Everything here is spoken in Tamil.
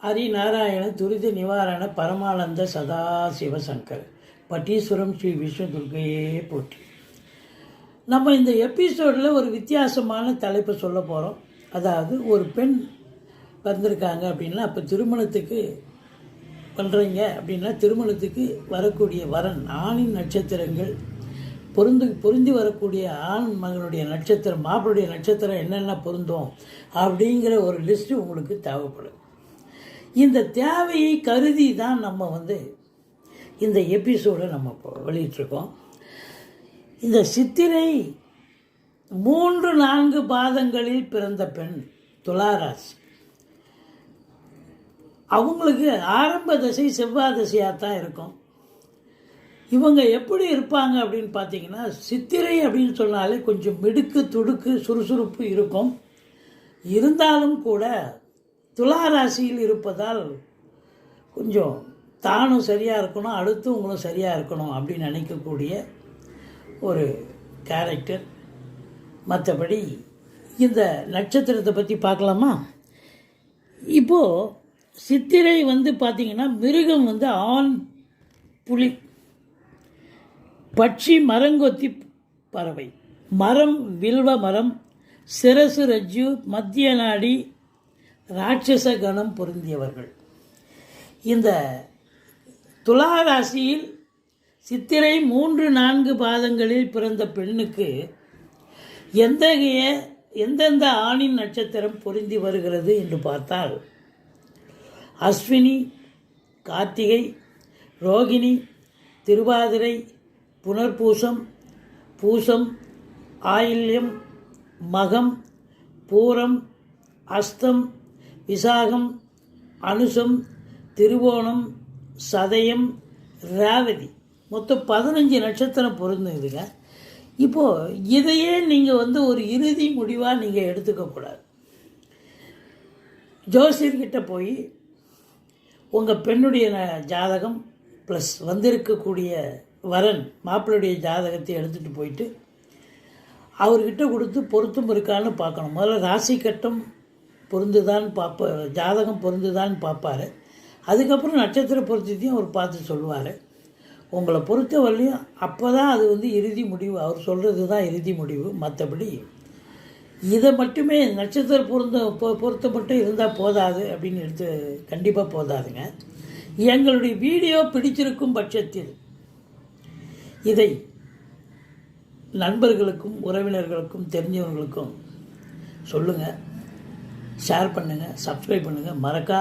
ஹரிநாராயண துரித நிவாரண பரமானந்த சதாசிவ சங்கர் பட்டீஸ்வரம் ஸ்ரீ விஷ்ணு துர்க்கையே போற்றி. நம்ம இந்த எபிசோடில் ஒரு வித்தியாசமான தலைப்பை சொல்ல போகிறோம். அதாவது ஒரு பெண் வந்திருக்காங்க அப்படின்னா, அப்போ திருமணத்துக்கு பண்ணுறீங்க அப்படின்னா, திருமணத்துக்கு வரக்கூடிய வரன் ஆணின் நட்சத்திரங்கள் பொருந்தி வரக்கூடிய ஆண் மகனுடைய நட்சத்திரம், மாப்பிளுடைய நட்சத்திரம் என்னென்ன பொருந்தும் அப்படிங்கிற ஒரு லிஸ்ட்டு உங்களுக்கு தேவைப்படும். இந்த தேவையை கருதி தான் நம்ம இந்த எபிசோடை நம்ம வெளியிட்டிருக்கோம். இந்த சித்திரை 3-4 பாதங்களில் பிறந்த பெண் துளாராசி, அவங்களுக்கு ஆரம்ப தசை செவ்வாய் தசையாக தான் இருக்கும். இவங்க எப்படி இருப்பாங்க அப்படின்னு பார்த்தீங்கன்னா, சித்திரை அப்படின்னு சொன்னாலே கொஞ்சம் மிடுக்கு துடுக்கு சுறுசுறுப்பு இருக்கும். இருந்தாலும் கூட துளாராசியில் இருப்பதால் கொஞ்சம் தானும் சரியாக இருக்கணும், அடுத்தவங்களும் சரியாக இருக்கணும் அப்படின்னு நினைக்கக்கூடிய ஒரு கேரக்டர். மற்றபடி இந்த நட்சத்திரத்தை பற்றி பார்க்கலாமா? இப்போது சித்திரை பார்த்திங்கன்னா, மிருகம் ஆண் புலி, பட்சி மரங்கொத்தி பறவை, மரம் வில்வ மரம், சிரசு ரஜ்ஜு, மத்திய நாடி, ராட்சச கணம் பொருந்தியவர்கள். இந்த துளாராசியில் சித்திரை 3-4 பாதங்களில் பிறந்த பெண்ணுக்கு எந்தெந்த ஆணின் நட்சத்திரம் பொருந்தி வருகிறது என்று பார்த்தால், அஸ்வினி, கார்த்திகை, ரோகிணி, திருவாதிரை, புனர்பூசம், பூசம், ஆயில்யம், மகம், பூரம், அஸ்தம், விசாகம், அனுசம், திருவோணம், சதயம், ரேவதி, மொத்தம் 15 நட்சத்திரம் பொருந்துதுங்க. இப்போது இதையே நீங்கள் ஒரு இறுதி முடிவாக நீங்கள் எடுத்துக்கக்கூடாது. ஜோசியர்கிட்ட போய் உங்கள் பெண்ணுடைய ஜாதகம் ப்ளஸ் வந்திருக்கக்கூடிய வரன் மாப்பிள்ளுடைய ஜாதகத்தை எடுத்துகிட்டு போயிட்டு அவர்கிட்ட கொடுத்து பொருத்தம் இருக்கான்னு பார்க்கணும். முதல்ல ராசி கட்டம் பொருந்துதான் ஜாதகம் பொருந்துதான்னு பார்ப்பார். அதுக்கப்புறம் நட்சத்திர பொருத்தத்தையும் அவர் பார்த்து சொல்லுவார். உங்களை பொறுத்த வரலையும் அப்போ தான் அது இறுதி முடிவு, அவர் சொல்கிறது தான் இறுதி முடிவு. மற்றபடி இதை மட்டுமே நட்சத்திர பொருத்தம் மட்டும் இருந்தால் போதாது அப்படின்னு கண்டிப்பாக போதாதுங்க. எங்களுடைய வீடியோ பிடிச்சிருக்கும் பட்சத்தில் இதை நண்பர்களுக்கும் உறவினர்களுக்கும் தெரிஞ்சவர்களுக்கும் சொல்லுங்கள், ஷேர் பண்ணுங்கள், சப்ஸ்கிரைப் பண்ணுங்கள், மறக்காம